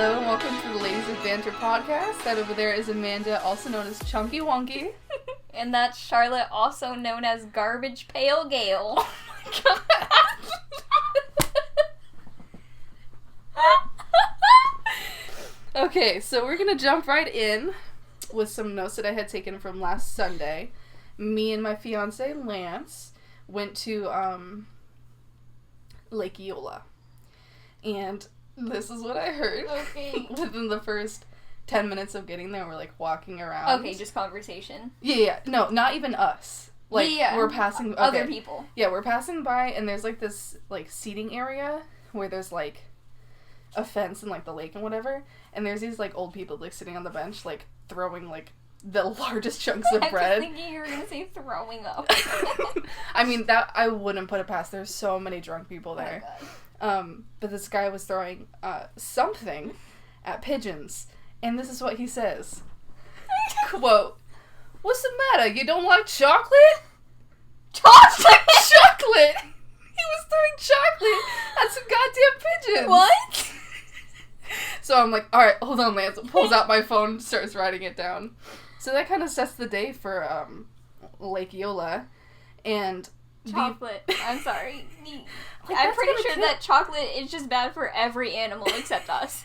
Hello and welcome to the Ladies with Banter podcast. That over there is Amanda, also known as Chunky Wonky. And that's Charlotte, also known as Garbage Pail Gale. Oh my god. Okay, so we're gonna jump right in with some notes that I had taken from last Sunday. Me and my fiance, Lance, went to Lake Eola. And this is what I heard. Okay. Within the first 10 minutes of getting there, we're like walking around. Okay, just conversation. Yeah. No, not even us. Like, yeah. We're passing... Okay. Other people. Yeah, we're passing by, and there's, like, this, like, seating area where there's, like, a fence and, like, the lake and whatever. And there's these, like, old people, like, sitting on the bench, like, throwing, like, the largest chunks of bread. I was thinking you were going to say throwing up. I mean, that I wouldn't put it past. There's so many drunk people there. Oh my God. But this guy was throwing something at pigeons, and this is what he says. Quote, "What's the matter? You don't like chocolate?" Chocolate! Chocolate! He was throwing chocolate at some goddamn pigeons. What? So I'm like, alright, hold on, Lance. Pulls out my phone, starts writing it down. So that kind of sets the day for Lake Eola. And Chocolate. I'm sorry. Like, I'm that's pretty gonna sure kill- that chocolate is just bad for every animal except us.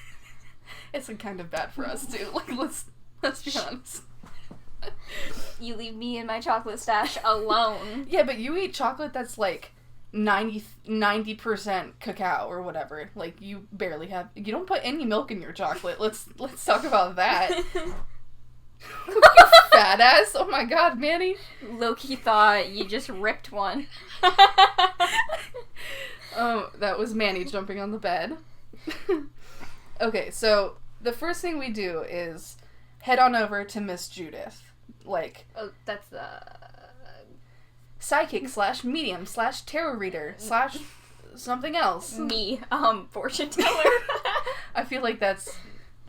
It's kind of bad for us too. Like, let's be honest. You leave me and my chocolate stash alone. Yeah, but you eat chocolate that's like 90% cacao or whatever. Like, you barely have... You don't put any milk in your chocolate. Let's talk about that. You fat ass. Oh my god, Manny. Loki thought you just ripped one. That was Manny jumping on the bed. Okay, so the first thing we do is head on over to Miss Judith. Like... Oh, that's the... psychic / medium / tarot reader / something else. Me, fortune teller. I feel like that's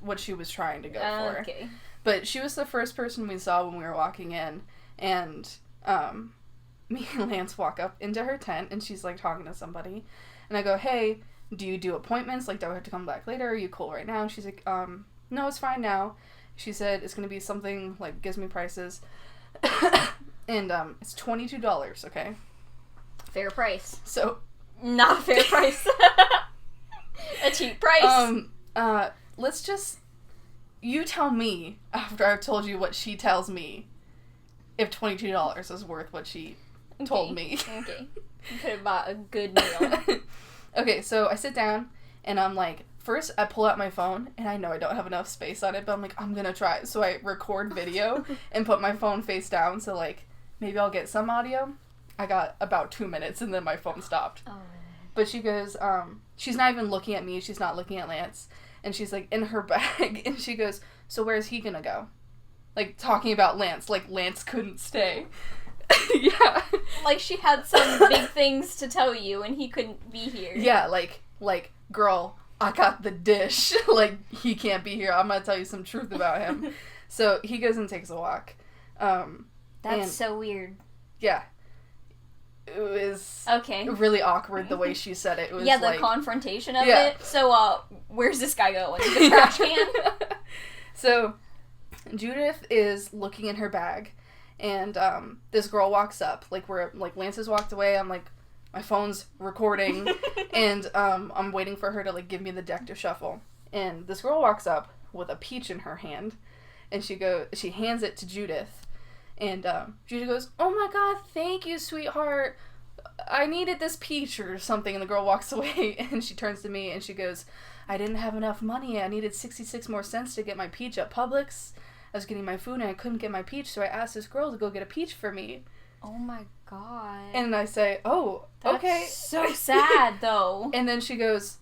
what she was trying to go for. Okay. But she was the first person we saw when we were walking in, and me and Lance walk up into her tent, and she's like talking to somebody, and I go, "Hey, do you do appointments? Like, do I have to come back later? Are you cool right now?" And she's like, "No, it's fine now." She said it's gonna be something like gives me prices. And, it's $22, okay? Fair price. So... Not a fair price. A cheap price. Let's just... You tell me, after I've told you what she tells me, if $22 is worth what she told me. Okay. You could have bought a good meal. Okay, so I sit down, and I'm like... First, I pull out my phone, and I know I don't have enough space on it, but I'm like, I'm gonna try it. So I record video and put my phone face down, so, like... Maybe I'll get some audio. I got about 2 minutes and then my phone stopped. Oh. But she goes, she's not even looking at me. She's not looking at Lance. And she's like in her bag. And she goes, "So where's he gonna go?" Like talking about Lance. Like Lance couldn't stay. Yeah. Like she had some big things to tell you and he couldn't be here. Yeah, like, girl, I got the dish. Like, he can't be here. I'm gonna tell you some truth about him. So he goes and takes a walk. That's so weird. Yeah. It was okay. Really awkward the way she said it. It was the confrontation of Yeah. it. So, where's this guy going? The trash can? So, Judith is looking in her bag, and this girl walks up. Like, Lance has walked away. I'm like, my phone's recording, and I'm waiting for her to, like, give me the deck to shuffle. And this girl walks up with a peach in her hand, and she hands it to Judith. And Judy goes, "Oh my god, thank you, sweetheart. I needed this peach," or something. And the girl walks away, and she turns to me, and she goes, "I didn't have enough money. I needed 66 more cents to get my peach at Publix. I was getting my food, and I couldn't get my peach, so I asked this girl to go get a peach for me." Oh my god. And I say, "Oh, That's okay." so sad, though. And then she goes,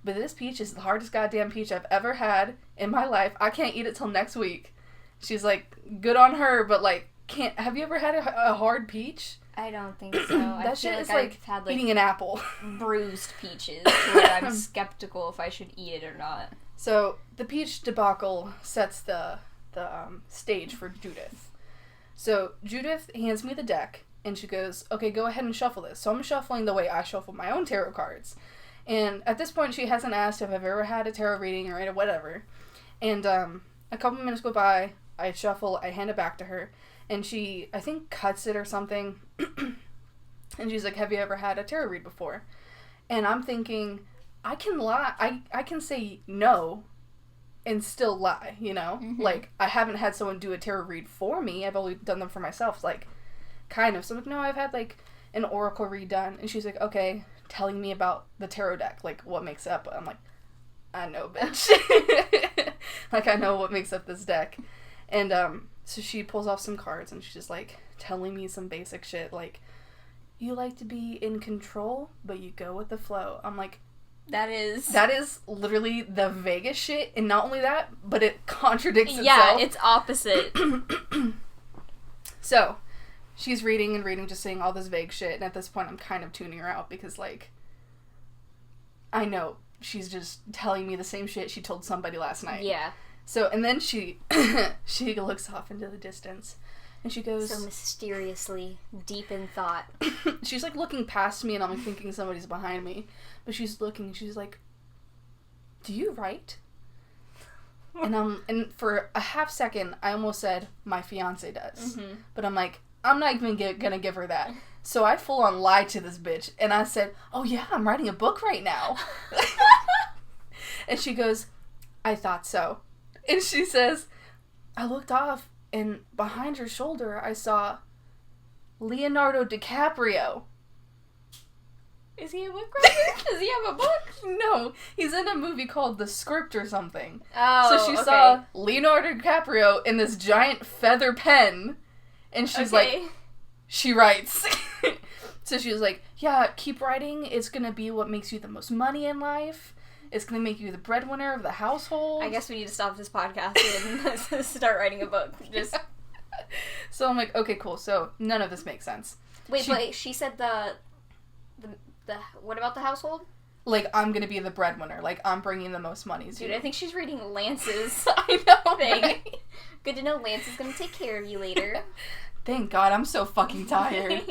"But this peach is the hardest goddamn peach I've ever had in my life. I can't eat it till next week." She's like, good on her, but like, have you ever had a hard peach? I don't think so. That shit is I've had, eating an apple. Bruised peaches, to where I'm skeptical if I should eat it or not. So, the peach debacle sets the stage for Judith. So, Judith hands me the deck, and she goes, "Okay, go ahead and shuffle this." So I'm shuffling the way I shuffle my own tarot cards. And at this point, she hasn't asked if I've ever had a tarot reading or whatever. And a couple minutes go by, I shuffle, I hand it back to her, and she, I think, cuts it or something. And she's like, have you ever had a tarot read before? And I'm thinking, I can lie. I can say no and still lie, you know? Mm-hmm. Like, I haven't had someone do a tarot read for me. I've only done them for myself, like, kind of. So I'm like, no, I've had, like, an oracle read done. And she's like, okay, telling me about the tarot deck, like, what makes it up. I'm like, I know, bitch. Like, I know what makes up this deck. And, so she pulls off some cards, and she's just, like, telling me some basic shit, like, you like to be in control, but you go with the flow. I'm like, That is literally the vaguest shit, and not only that, but it contradicts itself. Yeah, it's opposite. So, she's reading and reading, just saying all this vague shit, and at this point I'm kind of tuning her out, because, like, I know she's just telling me the same shit she told somebody last night. Yeah. So, and then she looks off into the distance, and she goes... So mysteriously, deep in thought. She's, like, looking past me, and I'm, like, thinking somebody's behind me. But she's looking, she's like, do you write? And for a half second, I almost said, my fiance does. Mm-hmm. But I'm like, I'm not even gonna give her that. So I full on lied to this bitch, and I said, oh yeah, I'm writing a book right now. And she goes, I thought so. And she says, I looked off, and behind her shoulder, I saw Leonardo DiCaprio. Is he a book writer? Does he have a book? No, he's in a movie called The Script or something. Oh, so she saw Leonardo DiCaprio in this giant feather pen, and she's like, she writes. So she was like, yeah, keep writing. It's gonna be what makes you the most money in life. It's gonna make you the breadwinner of the household. I guess we need to stop this podcast and start writing a book. Just. So I'm like, okay, cool. So none of this makes sense. Wait, but she said the what about the household? Like, I'm gonna be the breadwinner. Like, I'm bringing the most money. Dude, I think she's reading Lance's I know, thing. right? Good to know Lance is gonna take care of you later. Thank God, I'm so fucking tired.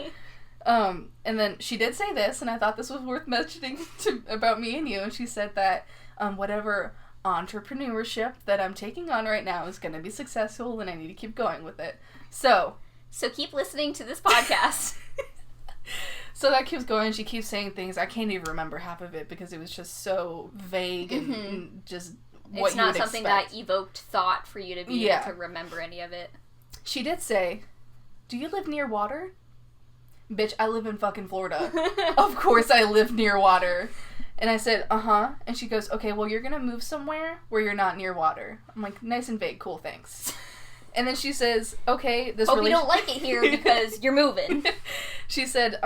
And then she did say this, and I thought this was worth mentioning about me and you, and she said that whatever entrepreneurship that I'm taking on right now is gonna be successful, and I need to keep going with it. So keep listening to this podcast. So that keeps going. She keeps saying things. I can't even remember half of it because it was just so vague and just what it's you would not something expect. That evoked thought for you to be able to remember any of it. She did say, do you live near water? Bitch, I live in fucking Florida. Of course I live near water. And I said, uh-huh. And she goes, okay, well, you're gonna move somewhere where you're not near water. I'm like, nice and vague. Cool, thanks. And then she says, okay, this Hope you don't like it here because you're moving. She said,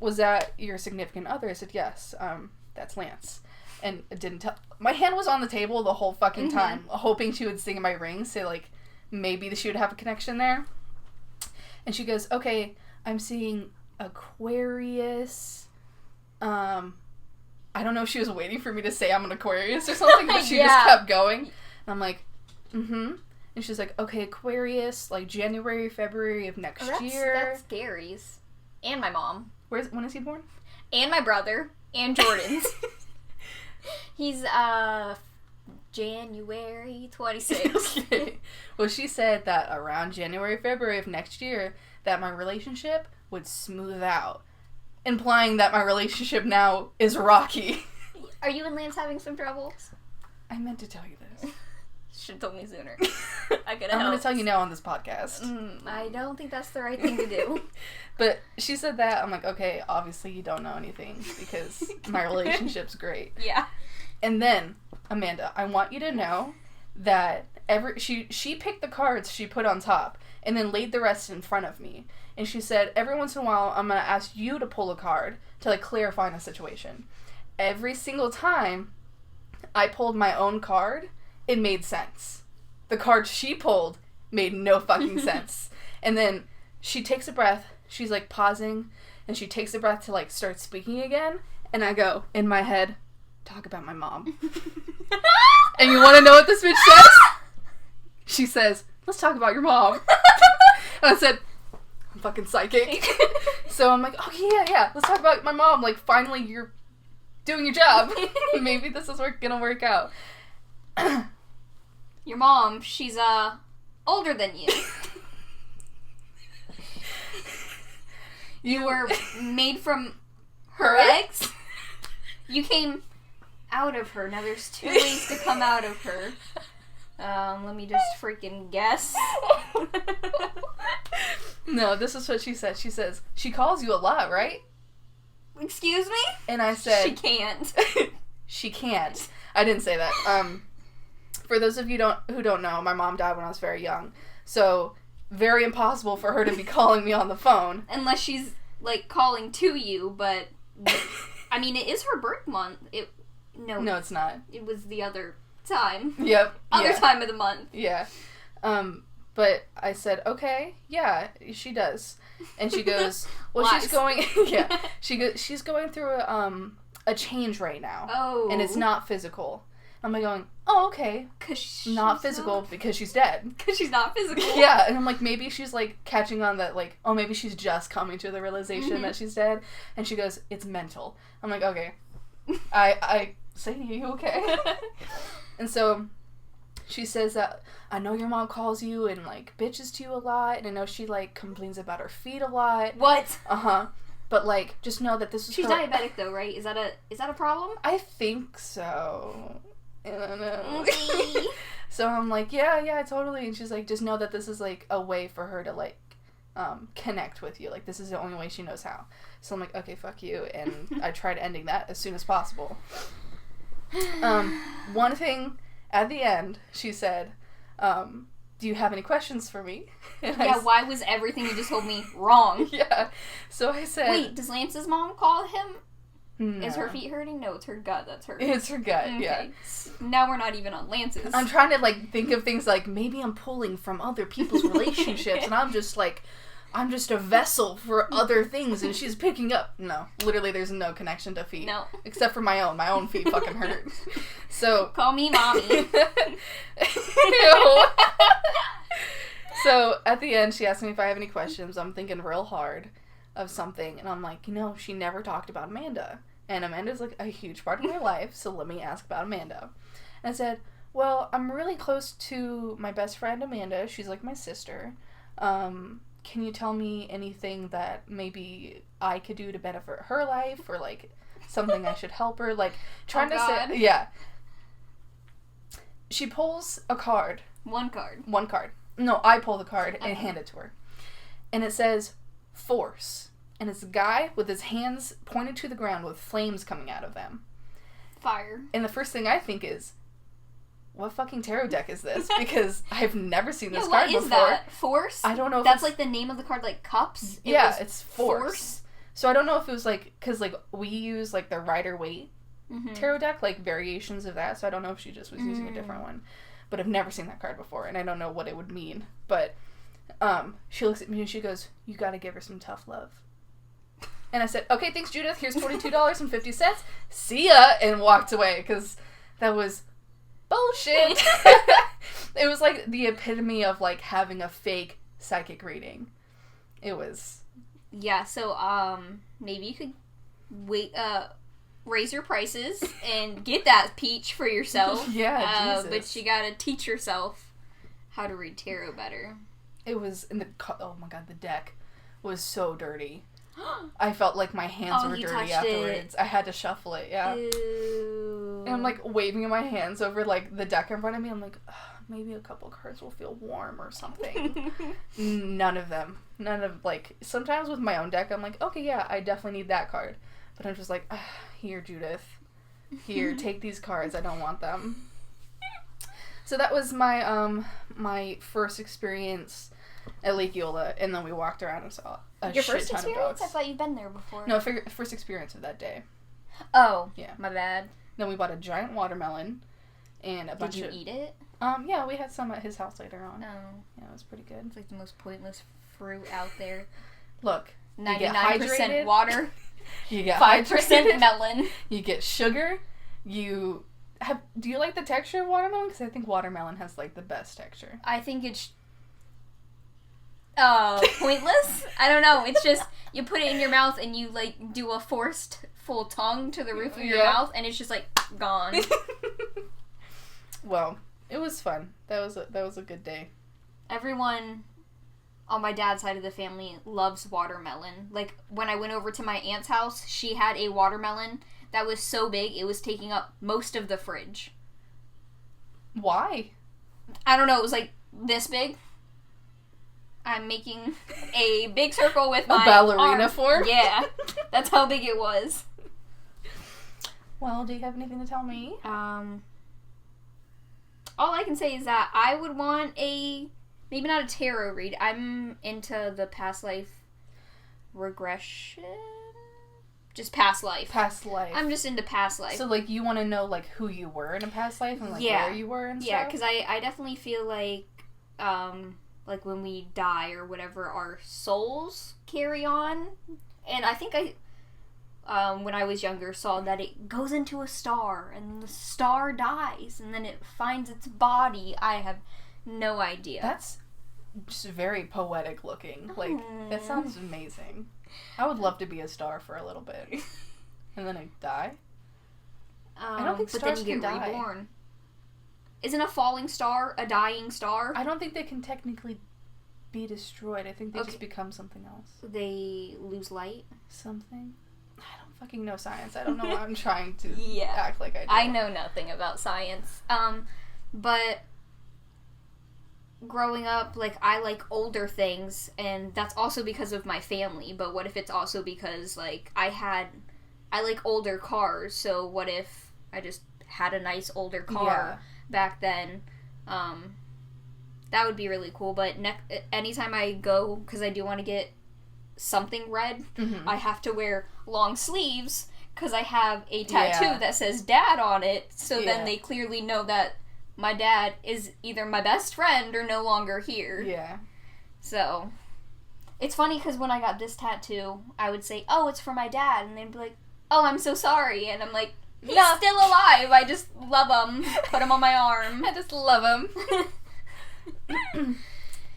was that your significant other? I said, yes, that's Lance. And it didn't tell. My hand was on the table the whole fucking time, hoping she would sing my ring, so, like, maybe she would have a connection there. And she goes, okay, I'm seeing Aquarius. I don't know if she was waiting for me to say I'm an Aquarius or something, but she just kept going. And I'm like, mm-hmm. And she's like, okay, Aquarius, like January, February of next year. That's Gary's. And my mom. When is he born? And my brother. And Jordan's. He's, January 26th. Okay. Well, she said that around January, February of next year, that my relationship would smooth out. Implying that my relationship now is rocky. Are you and Lance having some troubles? I meant to tell you this. Should have told me sooner. I could have I'm going to tell you now on this podcast. I don't think that's the right thing to do. But she said that. I'm like, okay, obviously you don't know anything because my relationship's great. Yeah. And then, Amanda, I want you to know that she picked the cards she put on top and then laid the rest in front of me. And she said, every once in a while, I'm going to ask you to pull a card to, like, clarify the situation. Every single time I pulled my own card, it made sense. The card she pulled made no fucking sense. And then she takes a breath. She's, like, pausing. And she takes a breath to, like, start speaking again. And I go, in my head, talk about my mom. And you want to know what this bitch says? She says, let's talk about your mom. And I said, I'm fucking psychic. So I'm like, okay, yeah, let's talk about my mom. Like, finally you're doing your job. Maybe this is gonna work out. Your mom, she's, older than you. You were made from her eggs. You came out of her. Now there's 2 ways to come out of her. Let me just freaking guess. No, this is what she said. She says, she calls you a lot, right? Excuse me? And I said... She can't. She can't. I didn't say that. For those of you who don't know, my mom died when I was very young. So, very impossible for her to be calling me on the phone. Unless she's, like, calling to you, but... I mean, it is her birth month. No, it's not. It was the other time. Yep. Other time of the month. Yeah. But I said, okay, yeah, she does. And she goes, well, Lies. she's going, yeah, she's going through a change right now. Oh. And it's not physical. I'm like going, oh, okay. Because she's not physical because she's dead. Because she's not physical. Yeah, and I'm like, maybe she's, like, catching on that, like, oh, maybe she's just coming to the realization that she's dead. And she goes, it's mental. I'm like, okay. I say, are you okay? And so she says that, I know your mom calls you and, like, bitches to you a lot, and I know she, like, complains about her feet a lot. What? Uh-huh. But, like, just know that this is She's her... diabetic, though, right? Is that a problem? I think so. I don't know. So I'm like, yeah, totally. And she's like, just know that this is, like, a way for her to, like, connect with you. Like, this is the only way she knows how. So I'm like, okay, fuck you. And I tried ending that as soon as possible. One thing at the end, she said, do you have any questions for me? And why was everything you just told me wrong? Yeah. So I said... Wait, does Lance's mom call him? No. Is her feet hurting? No, it's her gut that's hurting. It's her gut, okay. yeah. Now we're not even on Lance's. I'm trying to, like, think of things like, maybe I'm pulling from other people's relationships, and I'm just a vessel for other things, and she's picking up. No. Literally, there's no connection to feet. No. Except for my own. My own feet fucking hurt. So... Call me mommy. Ew. So, at the end, she asked me if I have any questions. I'm thinking real hard of something, and I'm like, she never talked about Amanda. And Amanda's, like, a huge part of my life, so let me ask about Amanda. And I said, well, I'm really close to my best friend, Amanda. She's, like, my sister. Can you tell me anything that maybe I could do to benefit her life, or, like, something I should help her? Like, trying to say... Yeah. She pulls a card. One card. No, I pull the card and hand it to her. And it says, Force. And it's a guy with his hands pointed to the ground with flames coming out of them. Fire. And the first thing I think is, what fucking tarot deck is this? Because I've never seen this card before. What is that? Force? I don't know if that's like the name of the card, like Cups? It's Force. So I don't know if it was like, because like we use like the Rider-Waite tarot deck, like variations of that. So I don't know if she just was using a different one. But I've never seen that card before, and I don't know what it would mean. But she looks at me and she goes, you gotta give her some tough love. And I said, okay, thanks, Judith. Here's $22.50. See ya! And walked away, because that was bullshit. It was like the epitome of like having a fake psychic reading. It was. Yeah, so maybe you could raise your prices and get that peach for yourself. Yeah, Jesus. But you gotta teach yourself how to read tarot better. It was in the oh my god, the deck was so dirty. I felt like my hands were dirty afterwards. I had to shuffle it, yeah. Ew. And I'm like waving my hands over like the deck in front of me. I'm like, maybe a couple cards will feel warm or something. None of them. Like, sometimes with my own deck, I'm like, okay, yeah, I definitely need that card. But I'm just like, here, Judith. Here, take these cards. I don't want them. So that was my my first experience at Lake Eola, and then we walked around and saw a Your shit first ton of experience? dogs. I thought you'd been there before. No, first experience of that day. Oh, yeah, my bad. Then we bought a giant watermelon and a bunch of... Did you eat it? Yeah, we had some at his house later on. No. Yeah, it was pretty good. It's like the most pointless fruit out there. Look, 99% water. You get 5% melon. You get sugar. Do you like the texture of watermelon? Because I think watermelon has like the best texture. I think it's pointless. I don't know. It's just you put it in your mouth and you like do a forced full tongue to the roof of your mouth, and it's just like gone. Well, it was fun. That was a good day. Everyone on my dad's side of the family loves watermelon. Like, when I went over to my aunt's house, she had a watermelon that was so big, it was taking up most of the fridge. Why? I don't know, it was like this big. I'm making a big circle with my ballerina arm. form? Yeah, that's how big it was. Well, do you have anything to tell me? All I can say is that I would want maybe not a tarot read. I'm into the past life regression. Just past life. Past life. I'm just into past life. So, like, you want to know, like, who you were in a past life and, like, where you were and stuff? Yeah, because I definitely feel like when we die or whatever, our souls carry on. And I think when I was younger, saw that it goes into a star, and the star dies, and then it finds its body. I have no idea. That's just very poetic looking. Like, that sounds amazing. I would love to be a star for a little bit. And then I die? I don't think stars can die. Reborn. Isn't a falling star a dying star? I don't think they can technically be destroyed. I think they just become something else. They lose light? Something? I don't fucking know science. I don't know why I'm trying to act like I do. I know nothing about science. But growing up, like, I like older things, and that's also because of my family. But what if it's also because, like, I like older cars, so what if I just had a nice older car back then? That would be really cool. But anytime I go, because I do want to get something red, I have to wear long sleeves, because I have a tattoo that says Dad on it, so then they clearly know that my dad is either my best friend or no longer here. Yeah. So, it's funny because when I got this tattoo, I would say, oh, it's for my dad, and they'd be like, oh, I'm so sorry, and I'm like, he's still alive, I just love him, put him on my arm. I just love him.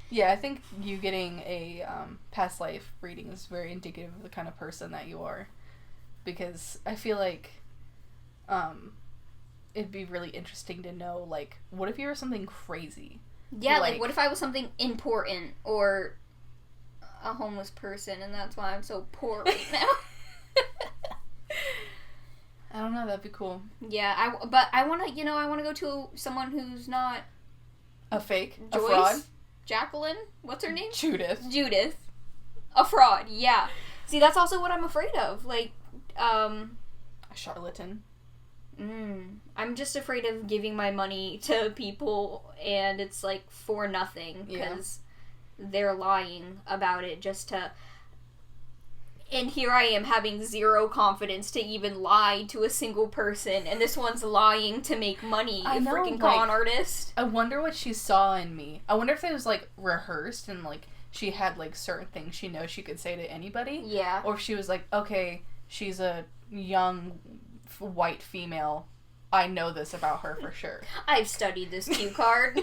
Yeah, I think you getting a past life reading is very indicative of the kind of person that you are, because I feel like it'd be really interesting to know, like, what if you were something crazy? Yeah, like what if I was something important, or a homeless person, and that's why I'm so poor right now? I don't know, that'd be cool. Yeah, but I want to go to someone who's not a fake, Joyce? A fraud. Jacqueline? What's her name? Judith. A fraud, yeah. See, that's also what I'm afraid of. Like, a charlatan. I'm just afraid of giving my money to people and it's, like, for nothing. Because they're lying about it just to... And here I am having zero confidence to even lie to a single person, and this one's lying to make money. I know, freaking con artist. I wonder what she saw in me. I wonder if it was, like, rehearsed and, like, she had, like, certain things she knows she could say to anybody. Yeah. Or if she was like, okay, she's a young white female. I know this about her for sure. I've studied this cue card.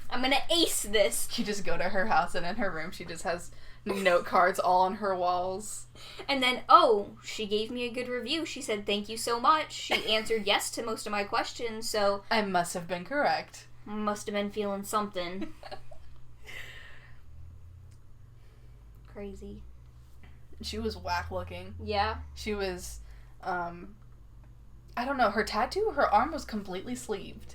I'm gonna ace this. You just go to her house, and in her room she just has note cards all on her walls. And then, she gave me a good review. She said, thank you so much. She answered yes to most of my questions, so... I must have been correct. Must have been feeling something. Crazy. She was whack looking. Yeah. She was, I don't know, her tattoo, her arm was completely sleeved.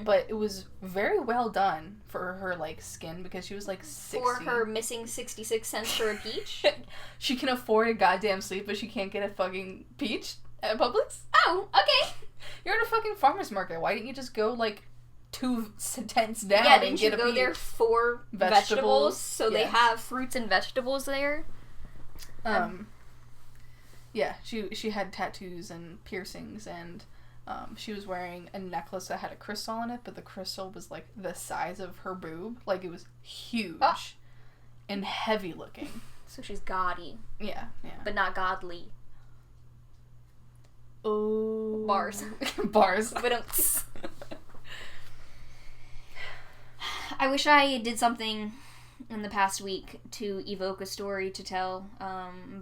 But it was very well done for her, like, skin, because she was, like, 60. For her missing 66 cents for a peach? She can afford a goddamn sleeve, but she can't get a fucking peach at Publix? Oh, okay. You're at a fucking farmer's market. Why didn't you just go, like, 2 tents down and get a peach? Go there for vegetables so they have fruits and vegetables there? Yeah, she had tattoos and piercings, and she was wearing a necklace that had a crystal on it, but the crystal was, like, the size of her boob. Like, it was huge and heavy looking. So she's gaudy. Yeah. But not godly. Oh. Bars. But I wish I did something in the past week to evoke a story to tell,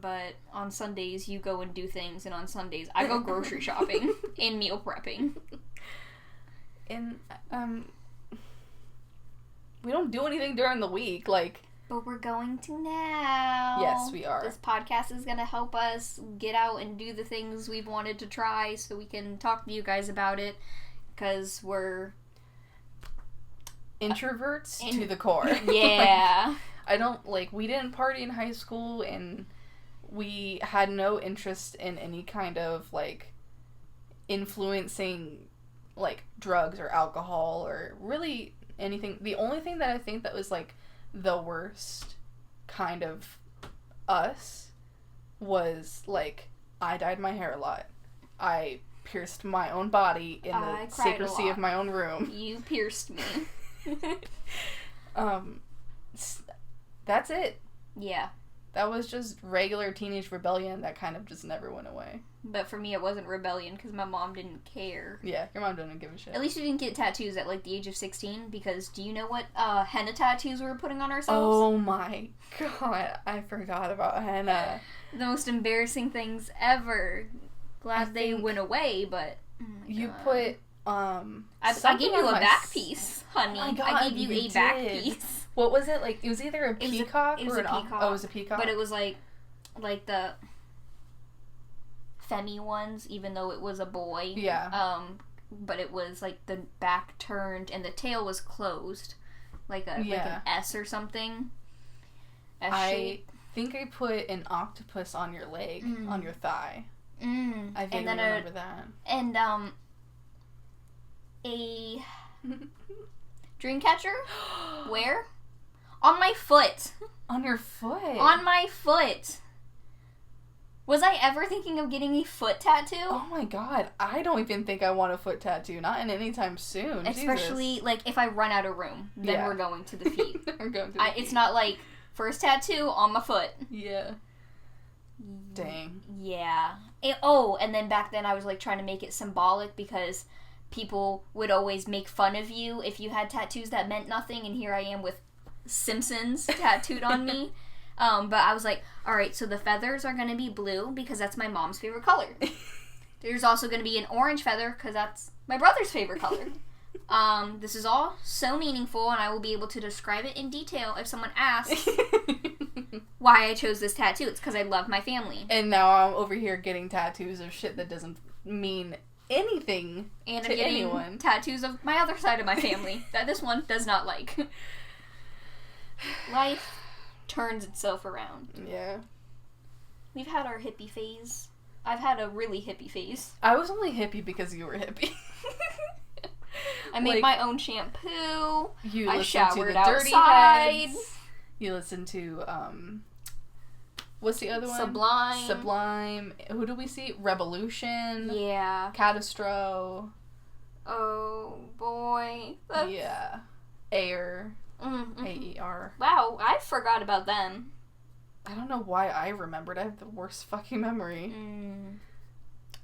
but on Sundays you go and do things, and on Sundays I go grocery shopping and meal prepping. And, we don't do anything during the week, like... But we're going to now. Yes, we are. This podcast is going to help us get out and do the things we've wanted to try so we can talk to you guys about it, because we're... Introverts to the core. Yeah. We didn't party in high school, and we had no interest in any kind of, like, influencing, like, drugs or alcohol or really anything. The only thing that I think that was, like, the worst kind of us was, like, I dyed my hair a lot. I pierced my own body in the secrecy of my own room. You pierced me. That's it. Yeah. That was just regular teenage rebellion that kind of just never went away. But for me, it wasn't rebellion because my mom didn't care. Yeah, your mom didn't give a shit. At least we didn't get tattoos at, like, the age of 16, because do you know what henna tattoos we were putting on ourselves? Oh my god, I forgot about henna. The most embarrassing things ever. Glad they went away, but... Oh my you god. Put, I gave you a back piece, honey. Oh my god, I gave you a back piece. What was it? Like, it was either a peacock or an peacock. Oh, it was a peacock. But it was like the femi ones, even though it was a boy. Yeah. But it was like the back turned and the tail was closed, like an S or something. I think I put an octopus on your leg, on your thigh. I vaguely remember that. And a dream catcher. Where? On my foot. On your foot? On my foot. Was I ever thinking of getting a foot tattoo? Oh my god. I don't even think I want a foot tattoo. Not in any time soon. Especially, Jesus. like, if I run out of room, then we're going to the feet. We're going to the feet. It's not like, first tattoo on my foot. Yeah. Dang. Yeah. And then back then I was, like, trying to make it symbolic because people would always make fun of you if you had tattoos that meant nothing, and here I am with Simpsons tattooed on me. But I was like, alright, so the feathers are going to be blue because that's my mom's favorite color. There's also going to be an orange feather because that's my brother's favorite color. This is all so meaningful, and I will be able to describe it in detail if someone asks why I chose this tattoo. It's because I love my family. And now I'm over here getting tattoos of shit that doesn't mean anything and to I'm getting anyone. Tattoos of my other side of my family that this one does not like. Life turns itself around. Yeah. We've had our hippie phase. I've had a really hippie phase. I was only hippie because you were hippie. I made my own shampoo. I showered to the outside. Dirty Heads. You listened to, what's the other one? Sublime. Who do we see? Revolution. Yeah. Catastro. Oh, boy. Yeah. Air. Mm-hmm. A-E-R. Wow, I forgot about them. I don't know why I remembered. I have the worst fucking memory.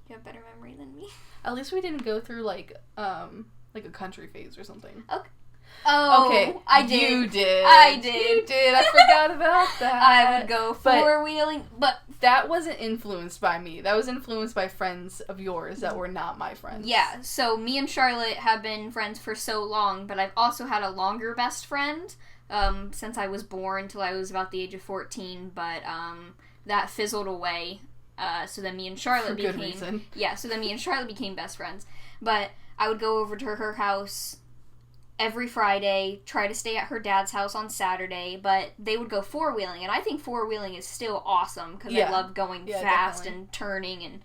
You have better memory than me. At least we didn't go through, like a country phase or something. Okay. Oh, okay. I did. You did. I did. You did. I forgot about that. I would go four-wheeling, but... That wasn't influenced by me. That was influenced by friends of yours that were not my friends. Yeah, so me and Charlotte have been friends for so long, but I've also had a longer best friend since I was born till I was about the age of 14, but that fizzled away. So then me and Charlotte became... For good reason. Yeah, so then me and Charlotte became best friends. But I would go over to her house every Friday, try to stay at her dad's house on Saturday, but they would go four-wheeling, and I think four-wheeling is still awesome, because I love going fast definitely. And turning, and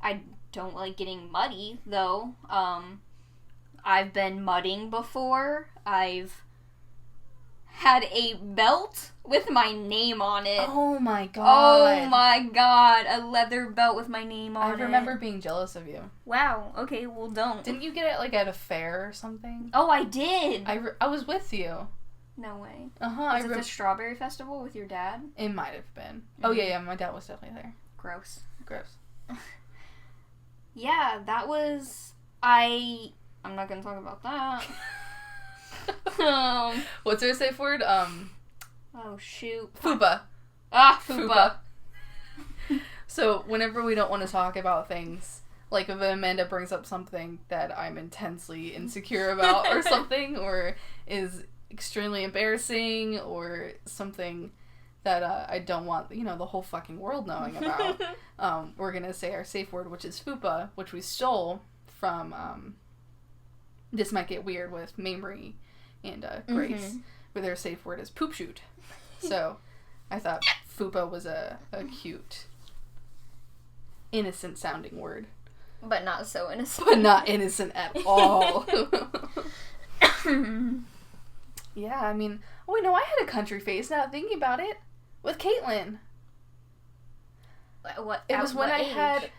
I don't like getting muddy, though. I've been mudding before. I've had a belt with my name on it. Oh my god. Oh my god, a leather belt with my name on it. I remember being jealous of you. Wow, okay, well don't. Didn't you get it like at a fair or something? Oh, I did! I was with you. No way. Uh-huh. Was it the Strawberry Festival with your dad? It might have been. Oh yeah, my dad was definitely there. Gross. Yeah, that was... I'm not gonna talk about that. What's our safe word? Oh, shoot. Fupa. Ah, Fupa. So, whenever we don't want to talk about things, like if Amanda brings up something that I'm intensely insecure about or something, or is extremely embarrassing, or something that I don't want, the whole fucking world knowing about, we're going to say our safe word, which is Fupa, which we stole from, this might get weird with Mamrie and Grace, where their safe word is poop shoot. So, I thought Fupa was a cute, innocent sounding word. But not so innocent. But not innocent at all. Yeah, I mean, I had a country phase, now thinking about it, with Caitlin. What? It was when I had,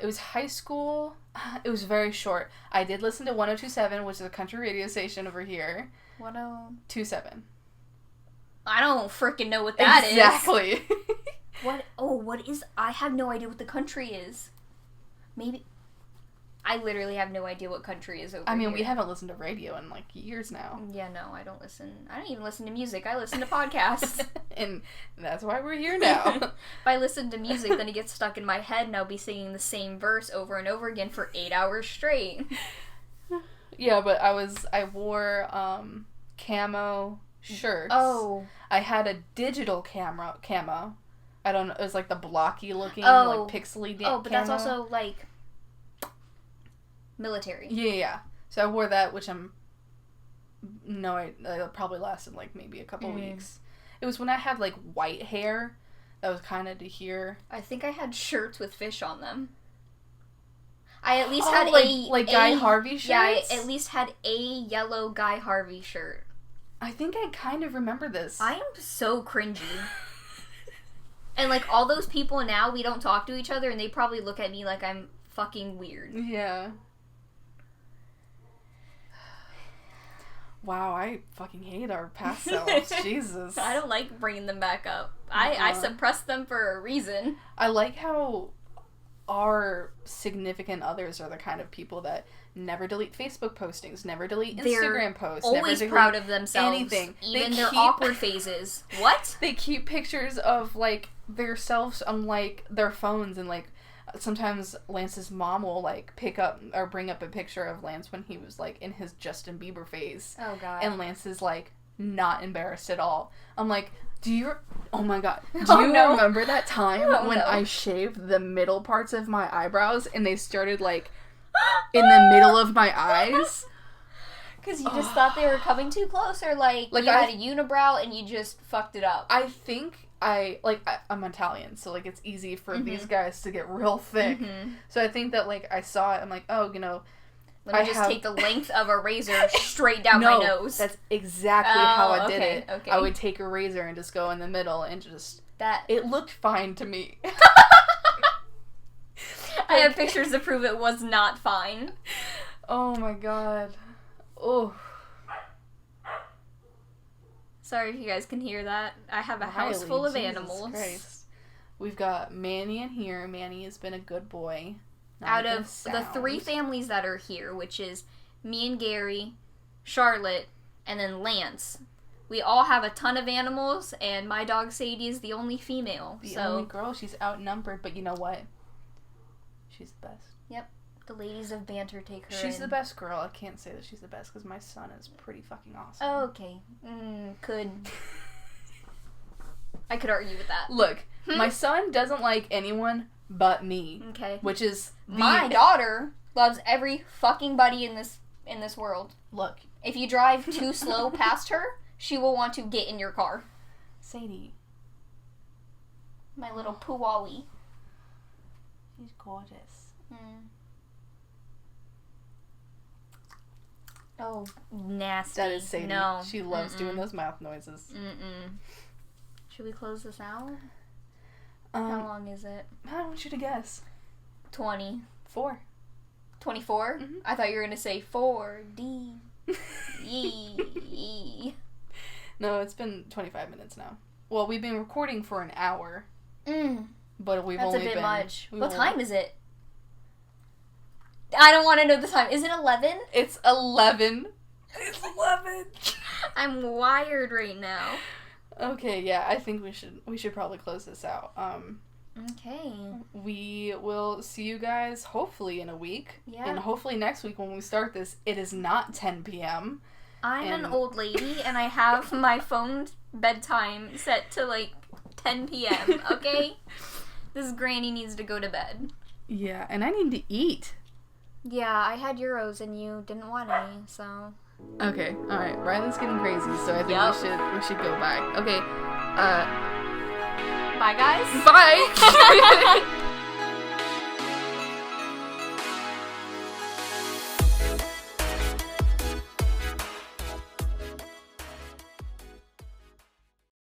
it was high school. It was very short. I did listen to 102.7, which is a country radio station over here. 102.7. I don't freaking know what that is. Exactly. What is... I have no idea what the country is. Maybe... I literally have no idea what country is over here. We haven't listened to radio in, years now. Yeah, no, I don't listen. I don't even listen to music. I listen to podcasts. And that's why we're here now. If I listen to music, then it gets stuck in my head, and I'll be singing the same verse over and over again for 8 hours straight. Yeah, but I wore, camo shirts. Oh. I had a digital camo. I don't know, it was the blocky looking, pixely camo. Oh, but that's also, military. Yeah. So I wore that, which it probably lasted, maybe a couple weeks. It was when I had, white hair. That was kind of to here. I think I had shirts with fish on them. I at least had Guy Harvey shirts? Yeah, I at least had a yellow Guy Harvey shirt. I think I kind of remember this. I am so cringy. And, all those people now, we don't talk to each other, and they probably look at me like I'm fucking weird. Yeah. Wow, I fucking hate our past selves. Jesus. I don't like bringing them back up. I suppressed them for a reason. I like how our significant others are the kind of people that never delete Facebook postings, never delete Instagram posts, always never proud of themselves. Anything. Even their awkward phases. What? They keep pictures of, their selves on, their phones, and, sometimes Lance's mom will, pick up or bring up a picture of Lance when he was, in his Justin Bieber phase. Oh, God. And Lance is, not embarrassed at all. I'm like, oh my God. Do you remember that time when I shaved the middle parts of my eyebrows and they started, in the middle of my eyes? Because you just thought they were coming too close, or, you had a unibrow and you just fucked it up. I think I'm Italian, so, it's easy for these guys to get real thick. So I think that, I saw it, I'm like, oh, Let me take the length of a razor straight down my nose. That's exactly how I did it. Okay. I would take a razor and just go in the middle and just... It looked fine to me. I have pictures to prove it was not fine. Oh my God. Oh. Sorry if you guys can hear that. I have a house full of animals. Christ. We've got Manny in here. Manny has been a good boy. Out of the 3 families that are here, which is me and Gary, Charlotte, and then Lance, we all have a ton of animals, and my dog Sadie is the only female. The only girl. She's outnumbered, but you know what? She's the best. Yep. The ladies of banter take her She's the best girl. I can't say that she's the best, because my son is pretty fucking awesome. Oh, okay. I could argue with that. Look, my son doesn't like anyone but me. Okay. Which is my daughter loves every fucking buddy in this world. Look, if you drive too slow past her, she will want to get in your car. Sadie. My little Puwawi. She's gorgeous. Oh, nasty. That is Sadie. No. She loves doing those mouth noises. Should we close this out? How long is it? I want you to guess. 20. 4. 24? I thought you were going to say 4D. E. No, it's been 25 minutes now. Well, we've been recording for an hour. But we've That's only a bit been... much. What time is it? I don't want to know the time. Is it 11? It's 11. It's 11. I'm wired right now. Okay, yeah, I think we should probably close this out. Okay. We will see you guys hopefully in a week. Yeah. And hopefully next week when we start this, it is not 10 p.m. I'm an old lady and I have my phone bedtime set to like 10 p.m., okay? This granny needs to go to bed. Yeah, and I need to eat. Yeah, I had Euros and you didn't want any, so... Okay, alright. Riley's getting crazy, so I think we should go bye. Okay, Bye, guys. Bye!